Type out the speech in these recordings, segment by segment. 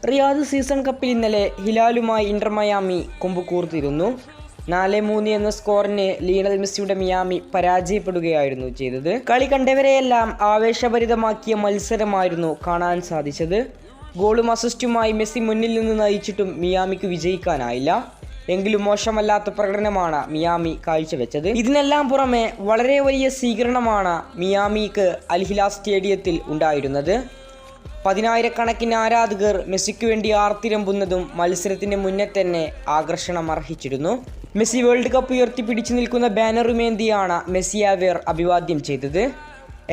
Riyadh season കപ്പിൽ ഇന്നലെ ഹിലാലുമായി Inter Miami കൊമ്പുകൂർത്തിരുന്നു. 4-3 എന്ന സ്കോറിന് ലിയണൽ മെസ്സിയുടെ മിയാമി പരാജയപ്പെടുകയായിരുന്നു ചെയ്തത്. കളി കണ്ടവരെയെല്ലാം ആവേശഭരിതമാക്കിയ മത്സരമായിരുന്നു കാണാൻ സാധിച്ചത്. ഗോളും അസിസ്റ്റുമായി മെസ്സി മുന്നിൽ നിന്ന് നയിച്ചിട്ടും മിയാമിക്ക് വിജയിക്കാനായില്ല. എങ്കിലും മോശമല്ലാത്ത പ്രകടനമാണ് മിയാമി കാഴ്ചവെച്ചത്. ഇതിനെല്ലാം പുറമെ വളരെ വലിയ സ്വീകരണമാണ് മിയാമിക്ക് അൽ ഹിലാൽ സ്റ്റേഡിയത്തിൽ ഉണ്ടായിരുന്നത്. 10,000-കണക്കിന് ആരാധകർ മെസ്സിക്ക് വേണ്ടി ആർത്തിരമ്പുന്നതും മത്സരത്തിന് മുന്നേ തന്നെ ആകർഷണം അർഹിച്ചിരുന്നു. മെസ്സി വേൾഡ് കപ്പ് ഉയർത്തിപ്പിടിച്ചു നിൽക്കുന്ന ബാനറുമേന്തിയാണ് മെസ്സി അവർ അഭിവാദ്യം ചെയ്തത്.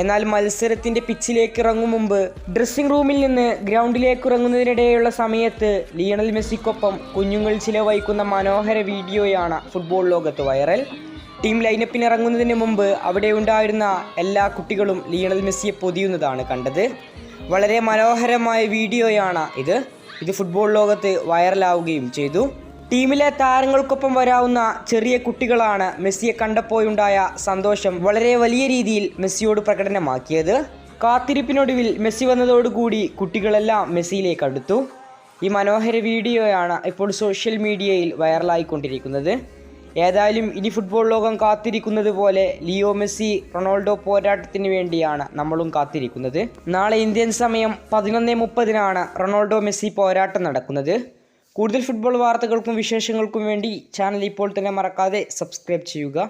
എന്നാൽ മത്സരത്തിന്റെ പിച്ചിലേക്ക് ഇറങ്ങും മുമ്പ് ഡ്രസ്സിംഗ് റൂമിൽ നിന്ന് ഗ്രൗണ്ടിലേക്ക് ഇറങ്ങുന്നതിനിടെയുള്ള സമയത്ത് ലിയണൽ മെസ്സിക്കൊപ്പം കുഞ്ഞുങ്ങൾ ചിലവഴിക്കുന്ന മനോഹര വീഡിയോയാണ് ഫുട്ബോൾ ലോകത്ത് വൈറൽ. ടീം ലൈനപ്പിന് ഇറങ്ങുന്നതിന് മുമ്പ് അവിടെ ഉണ്ടായിരുന്ന എല്ലാ കുട്ടികളും ലിയണൽ മെസ്സിയെ പൊതിയുന്നതാണ് കണ്ടത്. വളരെ മനോഹരമായ വീഡിയോയാണ് ഇത് ഫുട്ബോൾ ലോകത്ത് വൈറലാവുകയും ചെയ്തു. ടീമിലെ താരങ്ങൾക്കൊപ്പം വരാവുന്ന ചെറിയ കുട്ടികളാണ് മെസ്സിയെ കണ്ടപ്പോഴുണ്ടായ സന്തോഷം വളരെ വലിയ രീതിയിൽ മെസ്സിയോട് പ്രകടനമാക്കിയത്. കാത്തിരിപ്പിനൊടുവിൽ മെസ്സി വന്നതോടുകൂടി കുട്ടികളെല്ലാം മെസ്സിയിലേക്ക് അടുത്തു. ഈ മനോഹര വീഡിയോയാണ് ഇപ്പോൾ സോഷ്യൽ മീഡിയയിൽ വൈറലായിക്കൊണ്ടിരിക്കുന്നത്. ഏതായാലും ഇനി ഫുട്ബോൾ ലോകം കാത്തിരിക്കുന്നത് പോലെ ലിയോ മെസ്സി റൊണാൾഡോ പോരാട്ടത്തിന് വേണ്ടിയാണ് നമ്മളും കാത്തിരിക്കുന്നത്. നാളെ ഇന്ത്യൻ സമയം 11:30 റൊണാൾഡോ മെസ്സി പോരാട്ടം നടക്കുന്നത്. കൂടുതൽ ഫുട്ബോൾ വാർത്തകൾക്കും വിശേഷങ്ങൾക്കും വേണ്ടി ചാനൽ ഇപ്പോൾ തന്നെ മറക്കാതെ സബ്സ്ക്രൈബ് ചെയ്യുക.